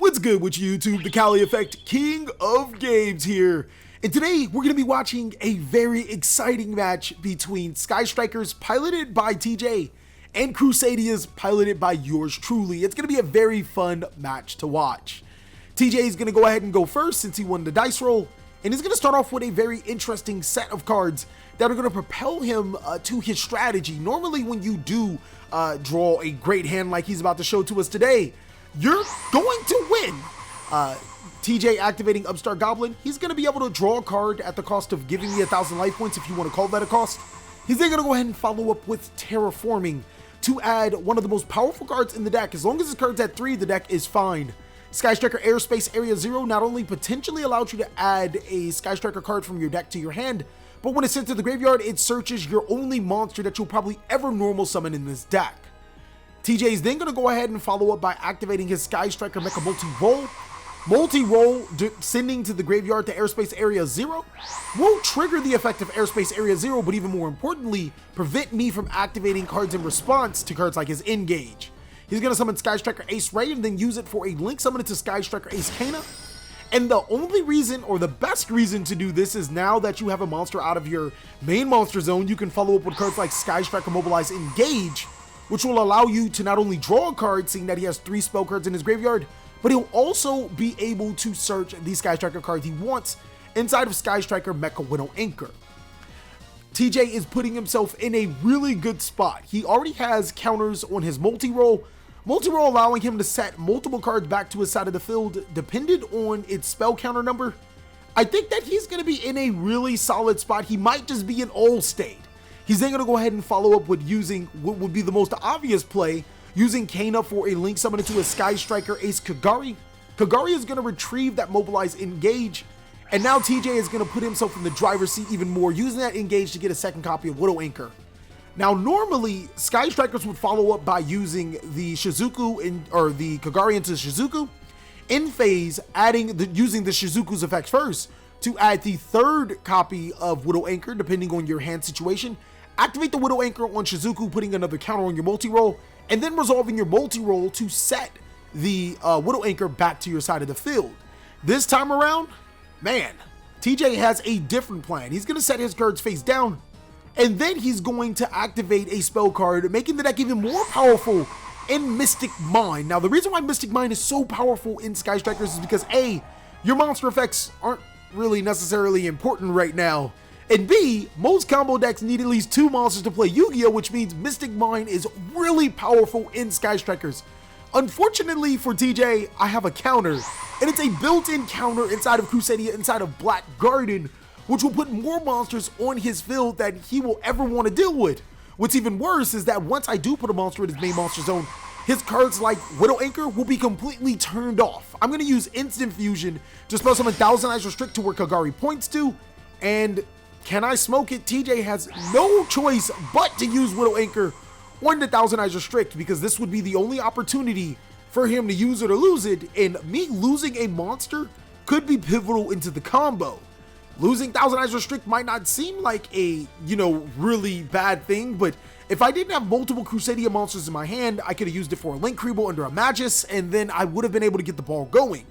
What's good with YouTube? TheCaliEffect, king of games here. And today we're going to be watching a very exciting match between Sky Strikers piloted by TJ and Crusadia's piloted by yours truly. It's going to be a very fun match to watch. TJ is going to go ahead and go first since he won the dice roll, and he's going to start off with a very interesting set of cards that are going to propel him to his strategy. Normally when you do draw a great hand like he's about to show to us today, you're going to win. TJ activating Upstart Goblin, he's going to be able to draw a card at the cost of giving me 1,000 life points, if you want to call that a cost. He's then going to go ahead and follow up with Terraforming to add one of the most powerful cards in the deck. As long as his card's at 3, the deck is fine. Sky Striker Airspace Area 0 not only potentially allows you to add a Sky Striker card from your deck to your hand, but when it's sent to the graveyard, it searches your only monster that you'll probably ever normal summon in this deck. TJ is then going to go ahead and follow up by activating his Sky Striker Mecha Multi-Roll. Multi-Roll, sending to the graveyard to Airspace Area 0, will trigger the effect of Airspace Area 0, but even more importantly, prevent me from activating cards in response to cards like his Engage. He's going to summon Sky Striker Ace Ray and then use it for a link summon to Sky Striker Ace Kana. And the only reason, or the best reason to do this, is now that you have a monster out of your main monster zone, you can follow up with cards like Sky Striker Mobilize Engage, which will allow you to not only draw a card, seeing that he has 3 spell cards in his graveyard, but he'll also be able to search the Sky Striker cards he wants inside of Sky Striker Mecha Widow Anchor. TJ is putting himself in a really good spot. He already has counters on his multi-roll allowing him to set multiple cards back to his side of the field depended on its spell counter number. I think that he's going to be in a really solid spot. He might just be in all state. He's then going to go ahead and follow up with using what would be the most obvious play, using Kana for a link summon into a Sky Striker Ace Kagari. Kagari is going to retrieve that Mobilize Engage, and now TJ is going to put himself in the driver's seat even more, using that Engage to get a second copy of Widow Anchor. Now normally, Sky Strikers would follow up by using the Shizuku, or the Kagari into Shizuku. In phase, using the Shizuku's effects first to add the third copy of Widow Anchor, depending on your hand situation. Activate the Widow Anchor on Shizuku, putting another counter on your multi-roll, and then resolving your multi-roll to set the Widow Anchor back to your side of the field. This time around, man, TJ has a different plan. He's going to set his cards face down, and then he's going to activate a spell card, making the deck even more powerful in Mystic Mine. Now, the reason why Mystic Mine is so powerful in Sky Strikers is because A, your monster effects aren't really necessarily important right now, and B, most combo decks need at least 2 monsters to play Yu-Gi-Oh!, which means Mystic Mine is really powerful in Sky Strikers. Unfortunately for TJ, I have a counter, and it's a built-in counter inside of Crusadia, inside of Black Garden, which will put more monsters on his field than he will ever want to deal with. What's even worse is that once I do put a monster in his main monster zone, his cards like Widow Anchor will be completely turned off. I'm going to use Instant Fusion to spell summon Thousand Eyes Restrict to where Kagari points to, and can I smoke it? TJ has no choice but to use Widow Anchor on the Thousand Eyes Restrict, because this would be the only opportunity for him to use it or lose it, and me losing a monster could be pivotal into the combo. Losing Thousand Eyes Restrict might not seem like a, really bad thing, but if I didn't have multiple Crusadia monsters in my hand, I could have used it for a Link Creeble under a Magus, and then I would have been able to get the ball going.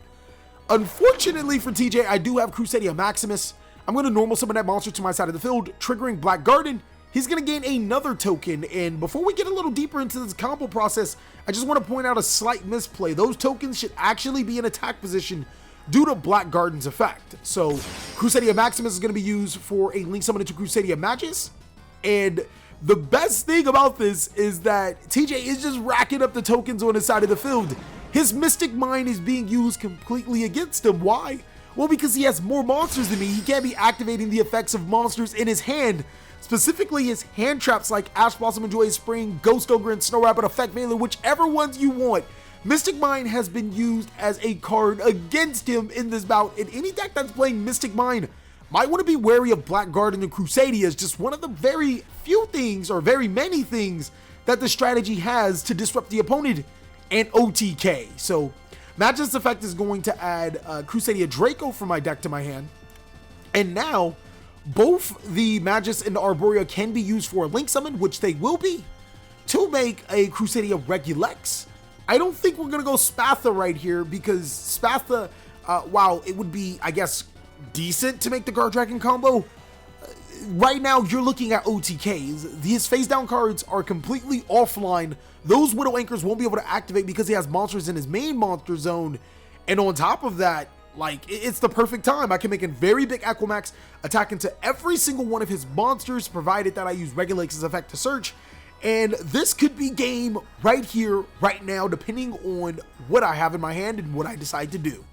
Unfortunately for TJ, I do have Crusadia Maximus. I'm going to normal summon that monster to my side of the field, triggering Black Garden. He's going to gain another token, and before we get a little deeper into this combo process, I just want to point out a slight misplay. Those tokens should actually be in attack position due to Black Garden's effect. So Crusadia Maximus is going to be used for a link summon into Crusadia Magus, and the best thing about this is that TJ is just racking up the tokens on his side of the field. His Mystic Mine is being used completely against him. Why? Well, because he has more monsters than me. He can't be activating the effects of monsters in his hand, specifically his hand traps like Ash Blossom and Joyous Spring, Ghost Ogre, and Snow Rapid Effect Veiler, whichever ones you want. Mystic Mine has been used as a card against him in this bout, and any deck that's playing Mystic Mine might want to be wary of Black Garden and Crusadia. Is just one of the very few things, or very many things, that the strategy has to disrupt the opponent and OTK. So Magus Effect is going to add Crusadia Draco from my deck to my hand, and now both the Magus and the Arborea can be used for a link summon, which they will be, to make a Crusadia Regulex I don't think we're going to go Spatha right here, because Spatha, while it would be, I guess, decent to make the Guard Dragon combo, right now you're looking at OTKs. His face down cards are completely offline. Those Widow Anchors won't be able to activate because he has monsters in his main monster zone. And on top of that, like, it's the perfect time. I can make a very big Aquamax attack into every single one of his monsters, provided that I use Regulex's effect to search. And this could be game right here, right now, depending on what I have in my hand and what I decide to do.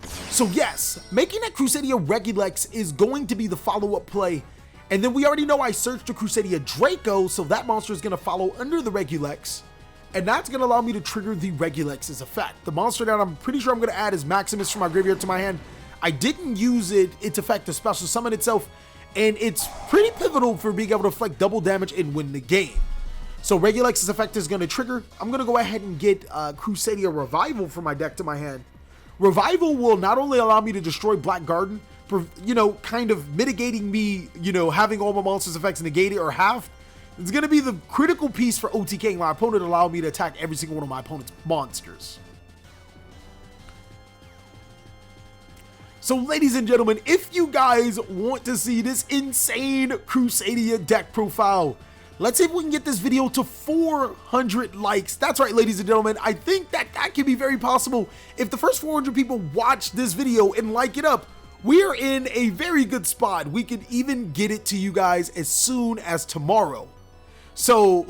So yes, making that Crusadia Regulex is going to be the follow-up play. And then we already know I searched the Crusadia Draco, so that monster is going to follow under the Regulex. And that's going to allow me to trigger the Regulex's effect. The monster that I'm pretty sure I'm going to add is Maximus from my graveyard to my hand. I didn't use its effect to special summon itself, and it's pretty pivotal for being able to inflict double damage and win the game. So Regulex's effect is going to trigger. I'm going to go ahead and get Crusadia Revival from my deck to my hand. Revival will not only allow me to destroy Black Garden, you know, kind of mitigating me, you know, having all my monsters' effects negated or halved. It's going to be the critical piece for OTKing my opponent, allow me to attack every single one of my opponent's monsters. So ladies and gentlemen, if you guys want to see this insane Crusadia deck profile, let's see if we can get this video to 400 likes. That's right, ladies and gentlemen. I think that can be very possible. If the first 400 people watch this video and like it up, we are in a very good spot. We could even get it to you guys as soon as tomorrow. So,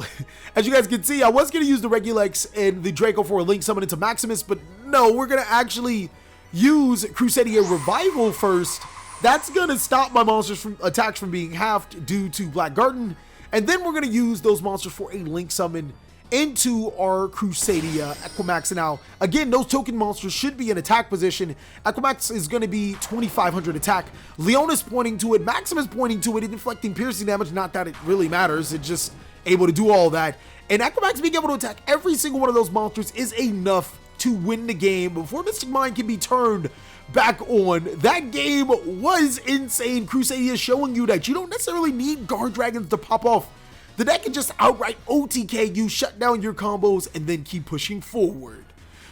as you guys can see, I was going to use the Regulex and the Draco for a link summon into Maximus, but no, we're going to actually use Crusadia Revival first. That's going to stop my monsters from attacks from being halved due to Black Garden. And then we're going to use those monsters for a link summon into our Crusadia Aquamax. Now, again, those token monsters should be in attack position. Aquamax is going to be 2,500 attack. Leona's pointing to it. Maximus pointing to it. Inflicting piercing damage. Not that it really matters. It's just able to do all that. And Aquamax being able to attack every single one of those monsters is enough to win the game before Mystic Mind can be turned back on. That game was insane. Crusadia showing you that you don't necessarily need Guard Dragons to pop off. The deck can just outright OTK you, shut down your combos, and then keep pushing forward.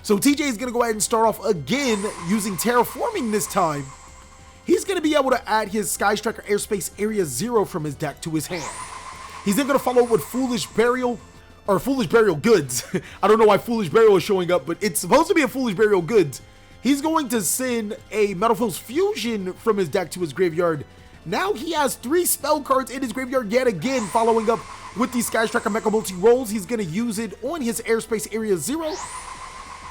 So TJ is going to go ahead and start off again using Terraforming this time. He's going to be able to add his Sky Striker Airspace Area 0 from his deck to his hand. He's then going to follow up with Foolish Burial, or Foolish Burial Goods. I don't know why Foolish Burial is showing up, but it's supposed to be a Foolish Burial Goods. He's going to send a Metalfoes Fusion from his deck to his graveyard. Now he has 3 spell cards in his graveyard yet again, following up with the Sky Striker Mecha Multi rolls. He's going to use it on his Airspace Area 0.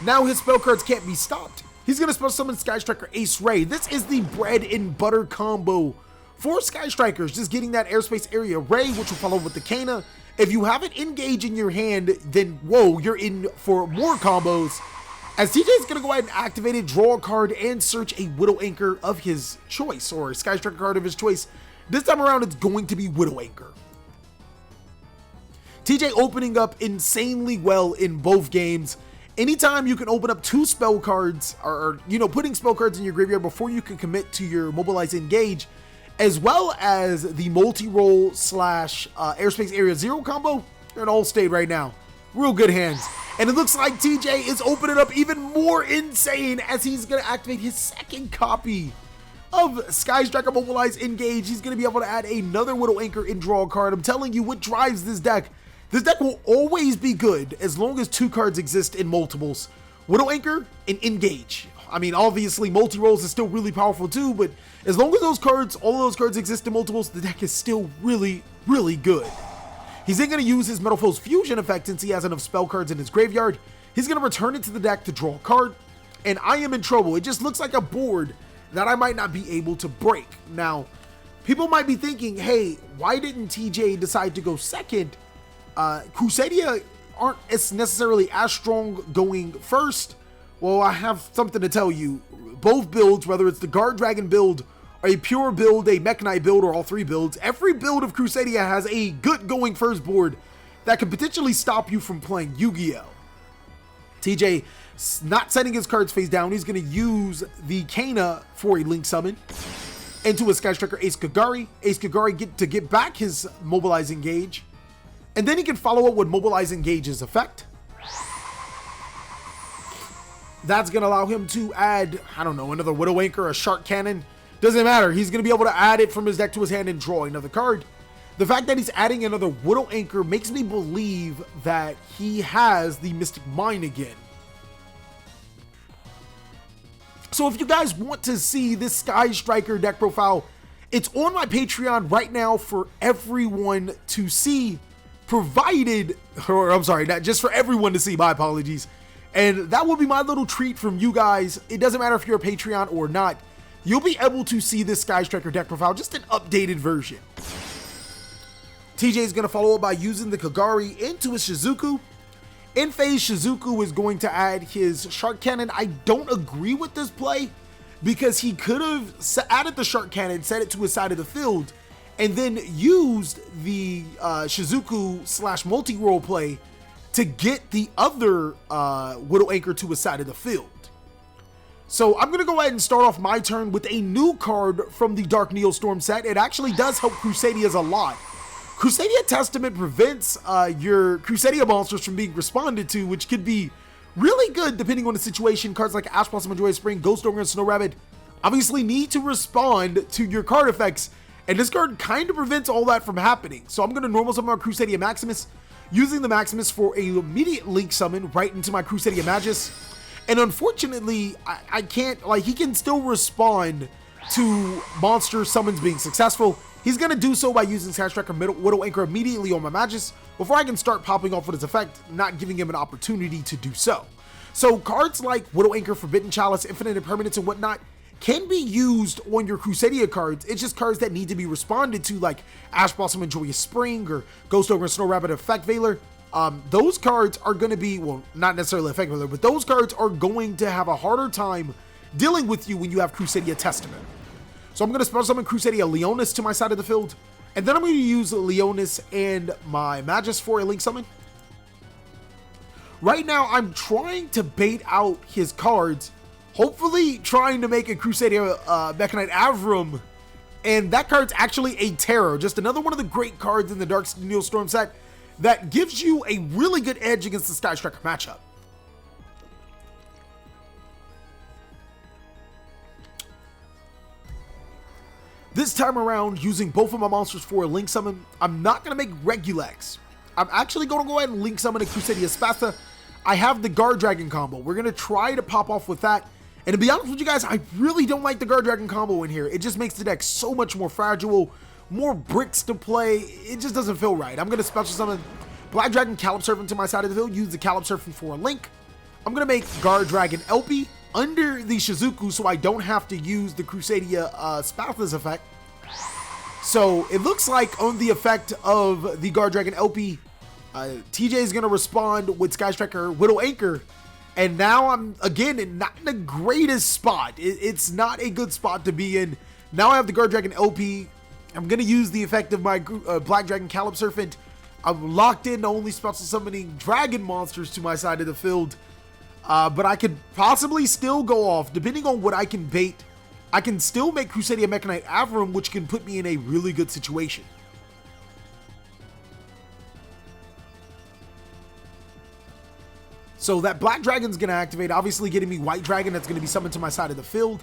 Now his spell cards can't be stopped. He's going to special summon Sky Striker Ace Ray. This is the bread and butter combo for Sky Strikers, just getting that Airspace Area Ray, which will follow with the Kana. If you have it engage in your hand, then whoa, you're in for more combos. As TJ is going to go ahead and activate it, draw a card, and search a Widow Anchor of his choice, or a Sky Striker card of his choice. This time around, it's going to be Widow Anchor. TJ opening up insanely well in both games. Anytime you can open up 2 spell cards, or you know, putting spell cards in your graveyard before you can commit to your Mobilize Engage, as well as the multi-roll slash Airspace Area 0 combo, you're in all state right now. Real good hands. And it looks like TJ is opening up even more insane as he's going to activate his second copy of Sky Striker Mobilize Engage. He's going to be able to add another Widow Anchor and draw a card. I'm telling you what drives this deck. This deck will always be good as long as 2 cards exist in multiples. Widow Anchor and Engage. I mean, obviously, multi-rolls is still really powerful too, but as long as those cards, all of those cards exist in multiples, the deck is still really, really good. He's then going to use his Metalfoes Fusion effect since he has enough spell cards in his graveyard. He's going to return it to the deck to draw a card, and I am in trouble. It just looks like a board that I might not be able to break. Now, people might be thinking, hey, why didn't TJ decide to go second? Crusadia aren't necessarily as strong going first. Well, I have something to tell you. Both builds, whether it's the Guard Dragon build, or a pure build, a Mech Knight build, or all 3 builds, every build of Crusadia has a good going first board that can potentially stop you from playing Yu-Gi-Oh! TJ not setting his cards face down. He's going to use the Kana for a link summon into a Sky Striker Ace Kagari. Ace Kagari get back his Mobilize Engage. And then he can follow up with Mobilize Engage's effect. That's going to allow him to add, I don't know, another Widow Anchor, a Shark Cannon. Doesn't matter. He's going to be able to add it from his deck to his hand and draw another card. The fact that he's adding another Widow Anchor makes me believe that he has the Mystic Mine again. So if you guys want to see this Sky Striker deck profile, it's on my Patreon right now for everyone to see, provided, or I'm sorry, not just for everyone to see, my apologies. And that will be my little treat from you guys. It doesn't matter if you're a Patreon or not. You'll be able to see this Sky Striker deck profile, just an updated version. TJ is going to follow up by using the Kagari into his Shizuku. In phase, Shizuku is going to add his Shark Cannon. I don't agree with this play because he could have added the Shark Cannon, set it to his side of the field, and then used the Shizuku / multi-roll play to get the other Widow Anchor to his side of the field. So I'm going to go ahead and start off my turn with a new card from the Dark Neostorm set. It actually does help Crusadias a lot. Crusadia Testament prevents your Crusadia monsters from being responded to, which could be really good depending on the situation. Cards like Ash Blossom and Joyous Spring, Ghost Ogre, and Snow Rabbit obviously need to respond to your card effects, and this card kind of prevents all that from happening. So I'm going to normal summon my Crusadia Maximus, using the Maximus for a immediate link summon right into my Crusadia Magus. And unfortunately, I can't, like, he can still respond to monster summons being successful. He's going to do so by using Sky Striker Widow Anchor immediately on my Magus before I can start popping off with his effect, not giving him an opportunity to do so. So cards like Widow Anchor, Forbidden Chalice, Infinite Impermanence, and whatnot can be used on your Crusadia cards. It's just cards that need to be responded to, like Ash Blossom and Joyous Spring or Ghost Ogre and Snow Rabbit Effect Veiler. Those cards are going to be, well, not necessarily Effect Veiler, but those cards are going to have a harder time dealing with you when you have Crusadia Testament. So I'm going to special summon Crusadia Leonis to my side of the field, and then I'm going to use Leonis and my Magus for a link summon. Right now, I'm trying to bait out his cards, hopefully trying to make a Crusadia Mekhanite Avram, and that card's actually a Terror, just another one of the great cards in the Dark Neostorm set that gives you a really good edge against the Sky Striker matchup. This time around, using both of my monsters for a link summon, I'm not going to make Regulex. I'm actually going to go ahead and link summon a Crusadia Spatha. I have the Guard Dragon combo. We're going to try to pop off with that. And to be honest with you guys, I really don't like the Guard Dragon combo in here. It just makes the deck so much more fragile, more bricks to play. It just doesn't feel right. I'm going to special summon Black Dragon Calip Serpent to my side of the field, use the Calip Serpent for a link. I'm going to make Guard Dragon LP under the Shizuku so I don't have to use the Crusadia Spatha's effect. So it looks like on the effect of the Guard Dragon LP, TJ is going to respond with Sky Striker Widow Anchor. And now I'm, again, not in the greatest spot. It's not a good spot to be in. Now I have the Guard Dragon LP. I'm going to use the effect of my Black Dragon Calip Serpent. I'm locked in to only special summoning dragon monsters to my side of the field. But I could possibly still go off, depending on what I can bait. I can still make Crusadia Mekhanite Avram, which can put me in a really good situation. So that Black Dragon's going to activate, obviously getting me White Dragon that's going to be summoned to my side of the field.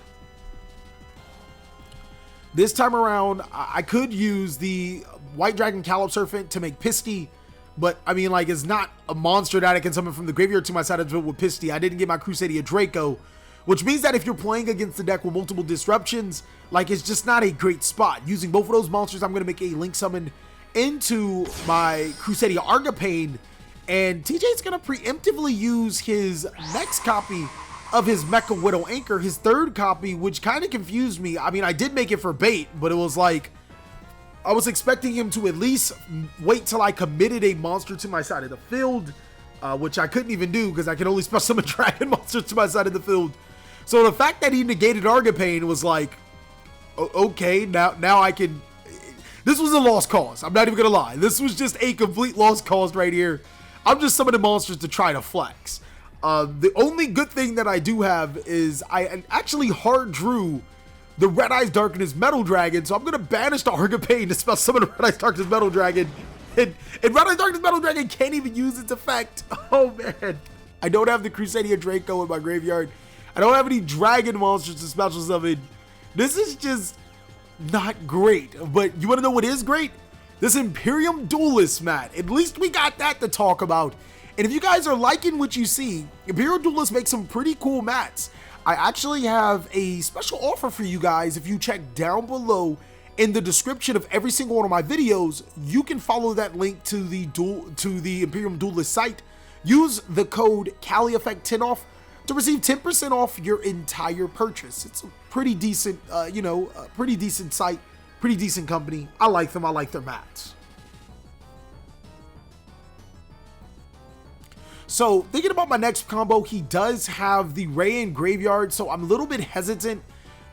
This time around, I could use the White Dragon Calip Serpent to make Pisty, but I mean, like, it's not a monster that I can summon from the graveyard to my side of the field with Pisty. I didn't get my Crusadia Draco, which means that if you're playing against the deck with multiple disruptions, like, it's just not a great spot. Using both of those monsters, I'm going to make a link summon into my Crusadia Argapane, and TJ is going to preemptively use his next copy of his Mecha Widow Anchor, his third copy, which kind of confused me. I mean, I did make it for bait, but it was like, I was expecting him to at least wait till I committed a monster to my side of the field, which I couldn't even do because I could only special summon dragon monsters to my side of the field. So the fact that he negated Argapane was like, okay, now I can... This was a lost cause. I'm not even going to lie. This was just a complete lost cause right here. I'm just summoning monsters to try to flex. The only good thing that I do have is I actually hard drew the Red Eyes Darkness Metal Dragon, so I'm going to banish the Argapane to special summon the Red Eyes Darkness Metal Dragon and Rattle Darkness Metal Dragon can't even use its effect. Oh man. I don't have the Crusadia Draco in my graveyard. I don't have any dragon monsters to special summon. This is just not great. But you want to know what is great? This Imperium Duelist mat. At least we got that to talk about. And if you guys are liking what you see, Imperium Duelist makes some pretty cool mats. I actually have a special offer for you guys. If you check down below in the description of every single one of my videos, you can follow that link to the Imperium Duelist site. Use the code TheCaliEffect10 off to receive 10% off your entire purchase. It's a pretty decent, pretty decent site, pretty decent company. I like them. I like their mats. So thinking about my next combo, he does have the Ray in graveyard, so I'm a little bit hesitant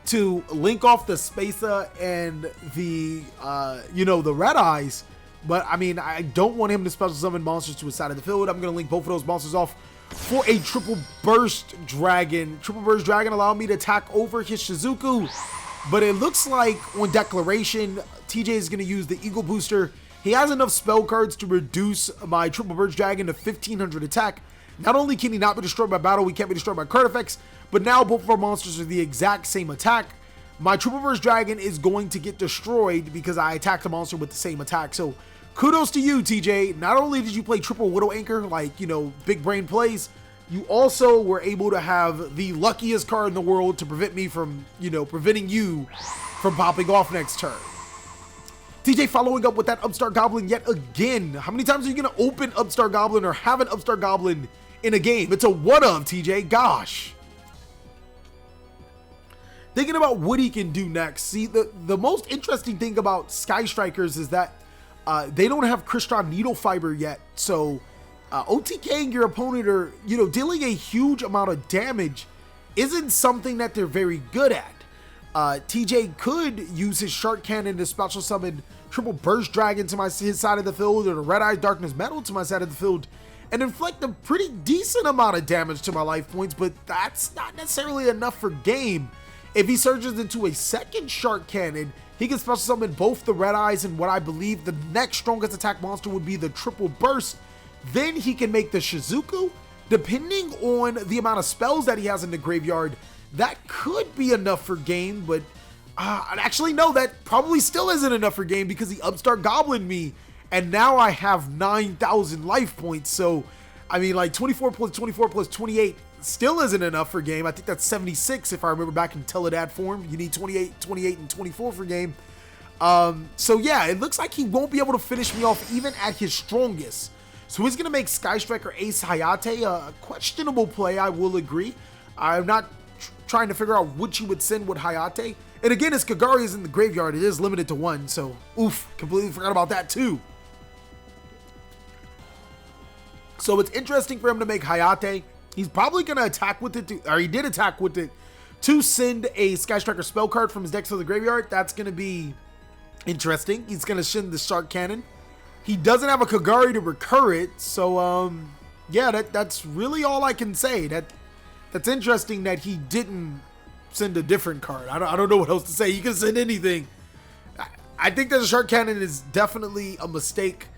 to link off the Spesa and the, the Red Eyes. But I mean, I don't want him to special summon monsters to his side of the field. I'm going to link both of those monsters off for a Triple Burst Dragon. Triple Burst Dragon allowed me to attack over his Shizuku. But it looks like on declaration, TJ is going to use the Eagle Booster. He has enough spell cards to reduce my Triple Burst Dragon to 1500 attack. Not only can he not be destroyed by battle, he can't be destroyed by card effects, but now both of our monsters are the exact same attack. My Triple Burst Dragon is going to get destroyed because I attacked the monster with the same attack. So kudos to you, TJ. Not only did you play triple Widow Anchor, like, big brain plays, you also were able to have the luckiest card in the world to prevent me from, preventing you from popping off next turn. TJ following up with that Upstart Goblin yet again. How many times are you going to open Upstart Goblin or have an Upstart Goblin in a game? It's a one of, TJ. Gosh. Thinking about what he can do next. See, the most interesting thing about Sky Strikers is that they don't have Crystal Needle Fiber yet. So OTKing your opponent or, dealing a huge amount of damage isn't something that they're very good at. TJ could use his Shark Cannon to special summon Triple Burst Dragon to his side of the field, or the Red Eye Darkness Metal to my side of the field, and inflict a pretty decent amount of damage to my life points, but that's not necessarily enough for game. If he surges into a second Shark Cannon, he can special summon both the Red Eyes and what I believe the next strongest attack monster would be the Triple Burst. Then he can make the Shizuku. Depending on the amount of spells that he has in the graveyard, that could be enough for game, but actually no, that probably still isn't enough for game because he Upstart Goblin me, and now I have 9,000 life points. So, I mean, like 24 plus 24 plus 28 still isn't enough for game. I think that's 76 if I remember back in Teledad form. You need 28, 28, and 24 for game. So yeah, it looks like he won't be able to finish me off even at his strongest. So he's going to make Sky Striker Ace Hayate a questionable play, I will agree. I'm not trying to figure out what you would send with Hayate. And again, as Kagari is in the graveyard, it is limited to one, so oof, completely forgot about that too. So it's interesting for him to make Hayate. He's probably going to attack with it, or he did attack with it, to send a Sky Striker spell card from his deck to the graveyard. That's going to be interesting. He's going to send the Shark Cannon. He doesn't have a Kagari to recur it, so yeah, that's really all I can say. That's interesting that he didn't send a different card. I don't know what else to say. He can send anything. I think that the Shark Cannon is definitely a mistake.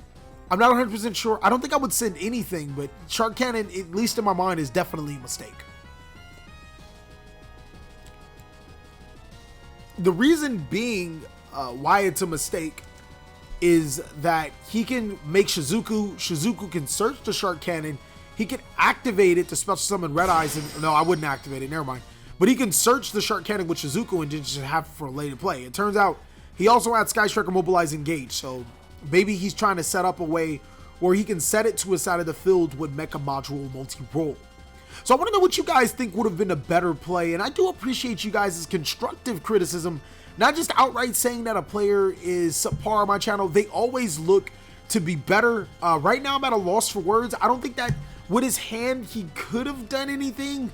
I'm not 100% sure. I don't think I would send anything, but Shark Cannon, at least in my mind, is definitely a mistake. The reason being why it's a mistake is that he can make Shizuku. Shizuku can search the Shark Cannon. He can activate it to special summon Red Eyes. And, no, I wouldn't activate it. Never mind. But he can search the Shark Cannon with Shizuku and just have it for a later play. It turns out he also had Sky Striker Mobilize Engage. So maybe he's trying to set up a way where he can set it to his side of the field with Mecha Module multi-roll. So I want to know what you guys think would have been a better play. And I do appreciate you guys' constructive criticism. Not just outright saying that a player is subpar on my channel. They always look to be better. Right now I'm at a loss for words. I don't think that with his hand he could have done anything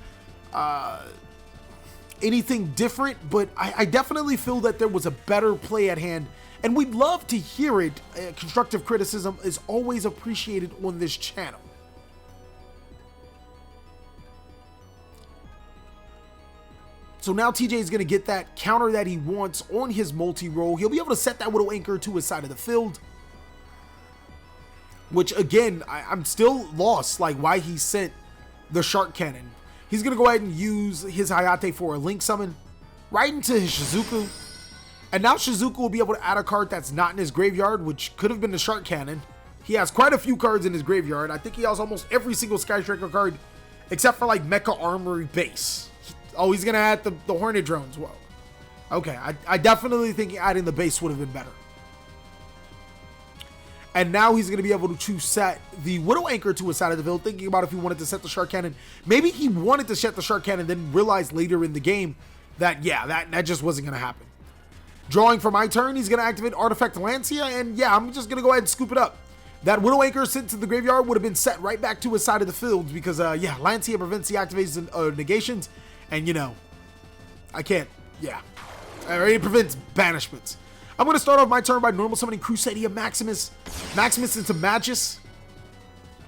different, but I definitely feel that there was a better play at hand, and we'd love to hear it. Constructive criticism is always appreciated on this channel. So now TJ is going to get that counter that he wants on his multi-roll. He'll be able to set that Widow Anchor to his side of the field. which again, I'm still lost, like why he sent the Shark Cannon. He's going to go ahead and use his Hayate for a Link Summon right into his Shizuku. And now Shizuku will be able to add a card that's not in his graveyard, which could have been the Shark Cannon. He has quite a few cards in his graveyard. I think he has almost every single Sky Striker card, except for like Mecha Armory base. He's going to add the Hornet Drones. Whoa. Okay, I definitely think adding the base would have been better. And now he's going to be able to set the Widow Anchor to his side of the field, thinking about if he wanted to set the Shark Cannon. Maybe he wanted to set the Shark Cannon, then realized later in the game that, yeah, that just wasn't going to happen. Drawing for my turn, he's going to activate Artifact Lancia, and yeah, I'm just going to go ahead and scoop it up. That Widow Anchor sent to the graveyard would have been set right back to his side of the field because, yeah, Lancia prevents the activations and negations, and, you know, I can't, yeah. It prevents banishments. I'm going to start off my turn by normal summoning Crusadia Maximus into Magus.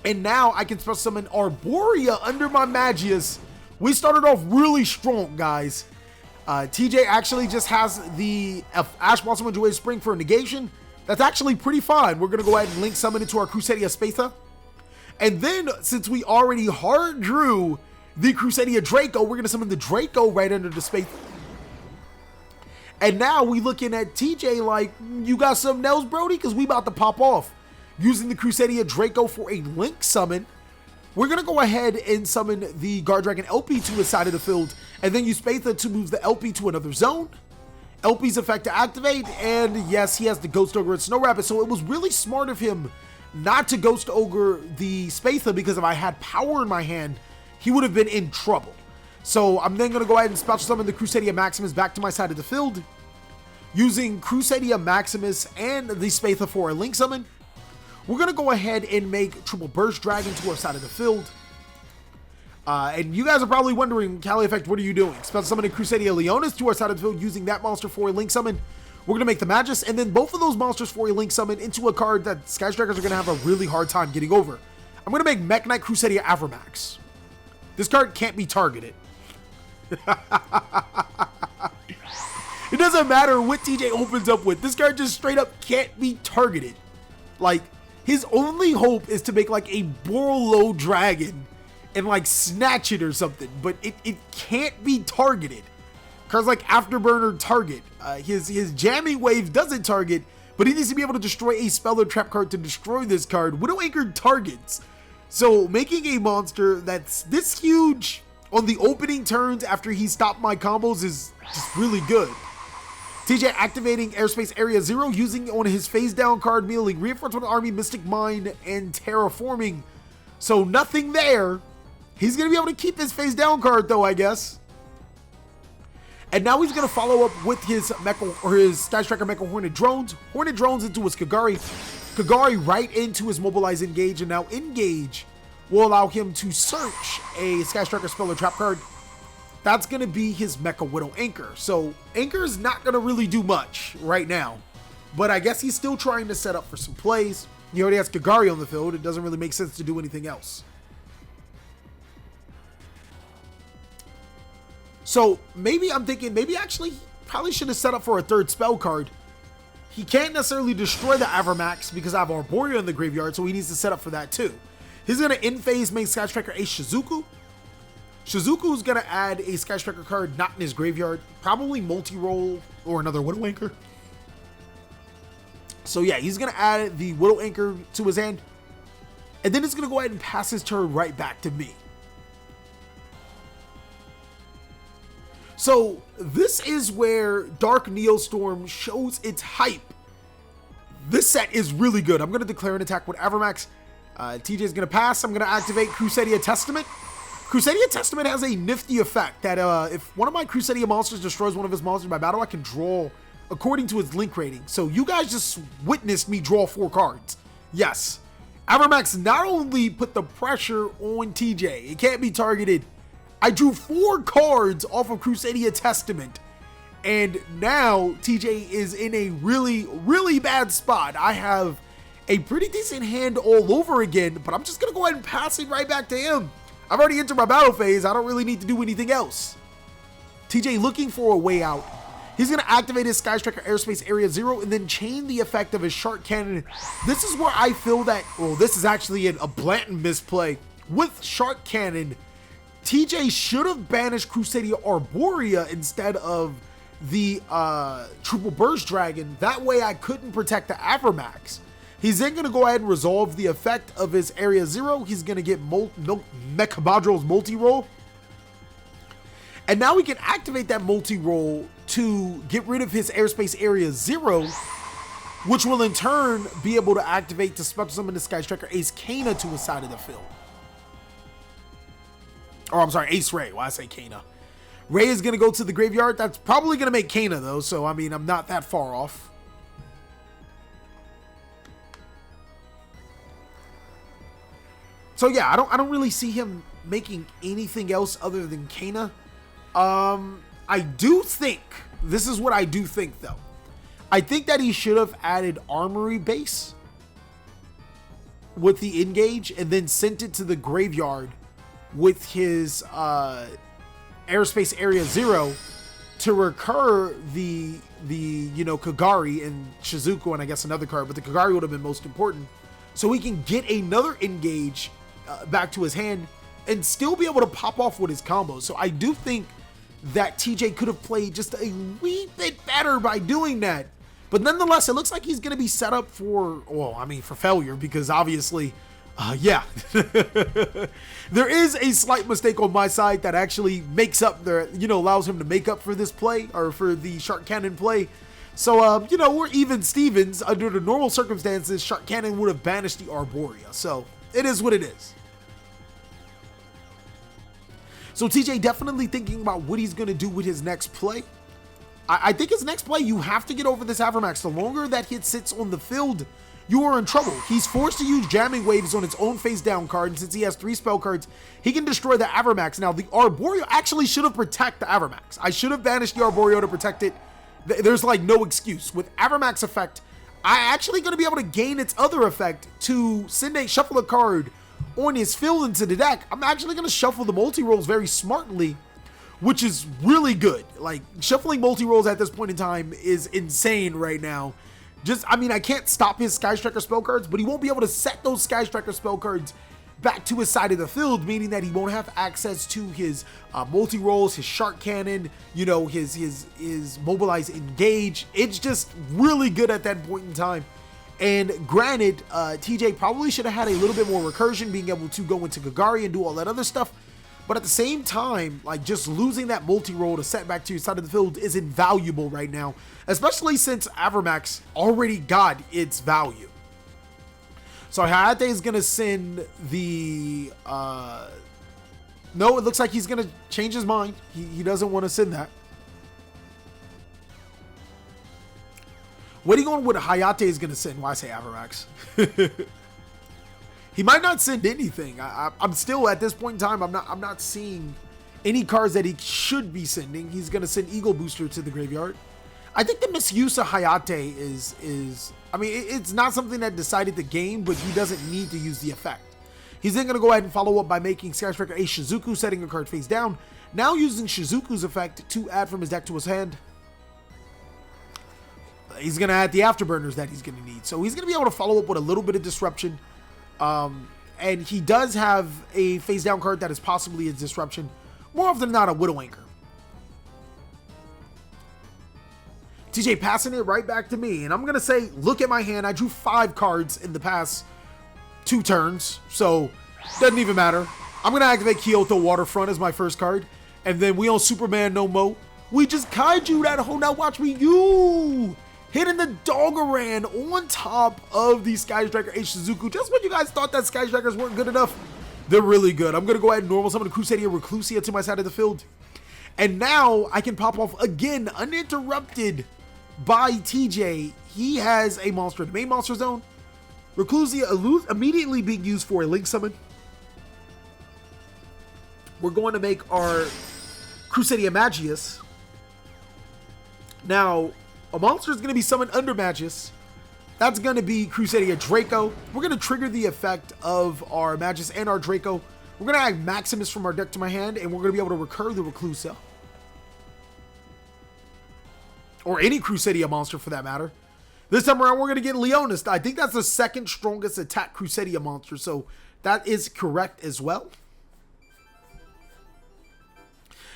And now I can special summon Arborea under my Magius. We started off really strong, guys. TJ actually just has the Ash Blossom and Joy of Spring for a negation. That's actually pretty fine. We're going to go ahead and link summon into our Crusadia Spatha. And then, since we already hard drew the Crusadia Draco, we're going to summon the Draco right under the Spatha. And now we looking at TJ like, you got something else, Brody? Because we about to pop off. Using the Crusadia Draco for a link summon, we're going to go ahead and summon the Guard Dragon LP to his side of the field. And then use Spatha to move the LP to another zone. LP's effect to activate. And yes, he has the Ghost Ogre and Snow Rabbit. So it was really smart of him not to Ghost Ogre the Spatha, because if I had power in my hand, he would have been in trouble. So I'm then going to go ahead and special summon the Crusadia Maximus back to my side of the field. Using Crusadia Maximus and the Spatha for a link summon, we're going to go ahead and make Triple Burst Dragon to our side of the field. And you guys are probably wondering, TheCaliEffect, what are you doing? Special summoning Crusadia Leonis to our side of the field using that monster for a link summon. We're going to make the Magus, and then both of those monsters for a link summon into a card that Sky Strikers are going to have a really hard time getting over. I'm going to make Mech Knight Crusadia Avramax. This card can't be targeted. It doesn't matter what TJ opens up with. This card just straight up can't be targeted. Like, his only hope is to make like a Borolo Dragon and like snatch it or something, but it can't be targeted. Cards like Afterburner target. His Jamming Wave doesn't target, but he needs to be able to destroy a spell or trap card to destroy this card. Widow Anchor targets. So making a monster that's this huge on the opening turns after he stopped my combos is just really good. TJ activating Airspace Area 0, using on his phase down card, mealing Reinforcement Army, Mystic Mine, and Terraforming. So nothing there. He's going to be able to keep his phase down card though, I guess. And now he's going to follow up with his Mecha, or his Sky Striker Mecha Hornet Drones. Hornet Drones into his Kagari. Kagari right into his Mobilize Engage, and now Engage will allow him to search a Sky Striker spell or trap card. That's going to be his Mecha Widow Anchor. So Anchor is not going to really do much right now, but I guess he's still trying to set up for some plays. He already has Kagari on the field. It doesn't really make sense to do anything else. So maybe I'm thinking, maybe actually probably should have set up for a third spell card. He can't necessarily destroy the Avramax because I have Arborea in the graveyard, so he needs to set up for that too. He's going to in-phase make Sky Striker a Shizuku. Shizuku's going to add a Sky Striker card not in his graveyard, probably multi-roll or another Widow Anchor. So yeah, he's going to add the Widow Anchor to his hand, and then he's going to go ahead and pass his turn right back to me. So this is where Dark Neostorm shows its hype. This set is really good. I'm going to declare an attack with Avramax. TJ is going to pass. I'm going to activate Crusadia Testament. Crusadia Testament has a nifty effect that if one of my Crusadia monsters destroys one of his monsters by battle, I can draw according to its link rating. So you guys just witnessed me draw 4 cards. Yes, Avramax not only put the pressure on TJ, it can't be targeted. I drew 4 cards off of Crusadia Testament, and now TJ is in a really, really bad spot. I have a pretty decent hand all over again, but I'm just going to go ahead and pass it right back to him. I've already entered my battle phase. I don't really need to do anything else. TJ looking for a way out. He's going to activate his Sky Striker Airspace Area 0 and then chain the effect of his Shark Cannon. This is where I feel that, well, this is actually a blatant misplay. With Shark Cannon, TJ should have banished Crusadia Arborea instead of the Triple Burst Dragon. That way I couldn't protect the Avermax. He's then going to go ahead and resolve the effect of his Area 0. He's going to get Mechabadro's multi-roll. And now we can activate that multi-roll to get rid of his Airspace Area 0, which will in turn be able to activate to special summon the Sky Striker Ace Kana to his side of the field. Or I'm sorry, Ace Ray. Why I say Kana? Ray is going to go to the graveyard. That's probably going to make Kana though, so I mean, I'm not that far off. So yeah, I don't really see him making anything else other than Kana. I do think, this is what I do think though. I think that he should have added Armory Base with the Engage and then sent it to the graveyard with his Airspace Area 0 to recur the you know, Kagari and Shizuku and I guess another card, but the Kagari would have been most important. So he can get another Engage back to his hand and still be able to pop off with his combos. So I do think that TJ could have played just a wee bit better by doing that. But nonetheless, it looks like he's going to be set up for, well, I mean, for failure because obviously, yeah. There is a slight mistake on my side that actually makes up the, you know, allows him to make up for this play or for the Shark Cannon play. So, you know, we're even Stevens. Under the normal circumstances, Shark Cannon would have banished the Arborea. So it is what it is. So TJ definitely thinking about what he's going to do with his next play. I think his next play, you have to get over this Avermax. The longer that hit sits on the field, you are in trouble. He's forced to use Jamming Waves on its own face down card, and since he has 3 spell cards, he can destroy the Avermax. Now, the Arborea actually should have protected the Avermax. I should have banished the Arborea to protect it. There's like no excuse. With Avermax effect, I actually going to be able to gain its other effect to shuffle a card on his field into the deck. I'm actually going to shuffle the multi-rolls very smartly, which is really good. Like, shuffling multi-rolls at this point in time is insane right now. Just, I mean, I can't stop his Sky Striker spell cards, but he won't be able to set those Sky Striker spell cards back to his side of the field, meaning that he won't have access to his multi-rolls, his Shark Cannon, you know, his Mobilize Engage. It's just really good at that point in time. And granted, TJ probably should have had a little bit more recursion, being able to go into Kagari and do all that other stuff. But at the same time, like, just losing that multi-roll to set back to your side of the field is invaluable right now, especially since Avermax already got its value. So Hayate is going to send the... no, it looks like he's going to change his mind. He doesn't want to send that. What are you going with Hayate is going to send? Why I say Avermax? He might not send anything. I'm still, at this point in time, I'm not seeing any cards that he should be sending. He's going to send Eagle Booster to the graveyard. I think the misuse of Hayate is I mean, it's not something that decided the game, but he doesn't need to use the effect. He's then going to go ahead and follow up by making Sky Striker Ace Shizuku, setting a card face down. Now using Shizuku's effect to add from his deck to his hand. He's going to add the Afterburners that he's going to need. So he's going to be able to follow up with a little bit of disruption. And he does have a face down card that is possibly a disruption. More often than not, a Widow Anchor. TJ passing it right back to me. And I'm going to say, look at my hand. I drew 5 cards in the past 2 turns. So, doesn't even matter. I'm going to activate Kyoto Waterfront as my first card. And then we on Superman No Mo. We just kaiju that hole. Now watch me. You hitting the Doggeran on top of the Sky Striker Ace Shizuku. Just when you guys thought that Sky Strikers weren't good enough, they're really good. I'm going to go ahead and normal summon the Crusadia Reclusia to my side of the field. And now I can pop off again, uninterrupted by TJ. He has a monster in the main monster zone. Reclusia immediately being used for a Link summon. We're going to make our Crusadia Magius. Now, a monster is going to be summoned under Magius. That's going to be Crusadia Draco. We're going to trigger the effect of our Magius and our Draco. We're going to add Maximus from our deck to my hand, and we're going to be able to recur the Reclusa. or any Crusadia monster for that matter. This time around, we're going to get Leonis. I think that's the second strongest attack Crusadia monster, so that is correct as well.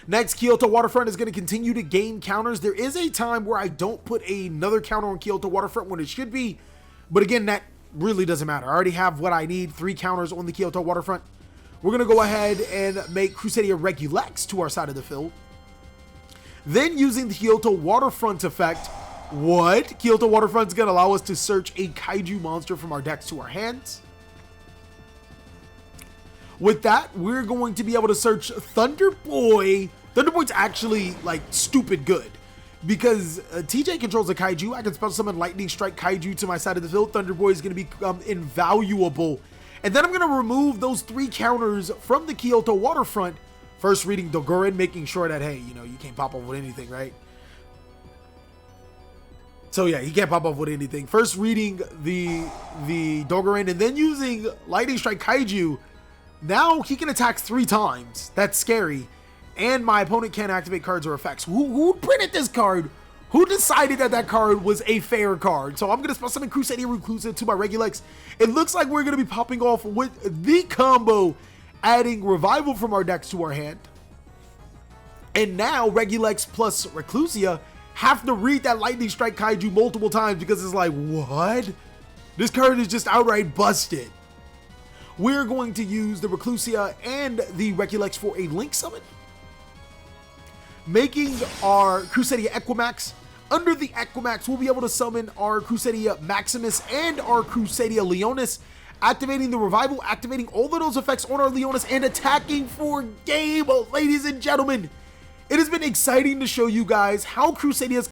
Next, Kyoto Waterfront is going to continue to gain counters. There is a time where I don't put another counter on Kyoto Waterfront when it should be, but again, that really doesn't matter. I already have what I need, 3 counters on the Kyoto Waterfront. We're going to go ahead and make Crusadia Regulex to our side of the field. Then using the Kyoto Waterfront effect, Kyoto Waterfront is going to allow us to search a Kaiju monster from our decks to our hands. With that, we're going to be able to search Thunder Boy. Thunder Boy's actually, like, stupid good. Because TJ controls a Kaiju, I can special summon Lightning Strike Kaiju to my side of the field. Thunder Boy is going to become invaluable. And then I'm going to remove those 3 counters from the Kyoto Waterfront. First reading Dogorin, making sure that, hey, you know, you can't pop off with anything, right? So yeah, he can't pop off with anything. First reading the Dogorin, and then using Lightning Strike Kaiju. Now he can attack 3 times. That's scary. And my opponent can't activate cards or effects. Who printed this card? Who decided that that card was a fair card? So I'm going to special summon Crusadia Reclusive to my Regulex. It looks like we're going to be popping off with the combo, adding Revival from our decks to our hand. And now Regulex plus Reclusia have to read that Lightning Strike Kaiju multiple times because it's like, what? This card is just outright busted. We're going to use the Reclusia and the Regulex for a Link Summon, making our Crusadia Equimax. Under the Equimax, we'll be able to summon our Crusadia Maximus and our Crusadia Leonis, activating the Revival, activating all of those effects on our Leonis, and attacking for game, ladies and gentlemen. It has been exciting to show you guys how Crusadia's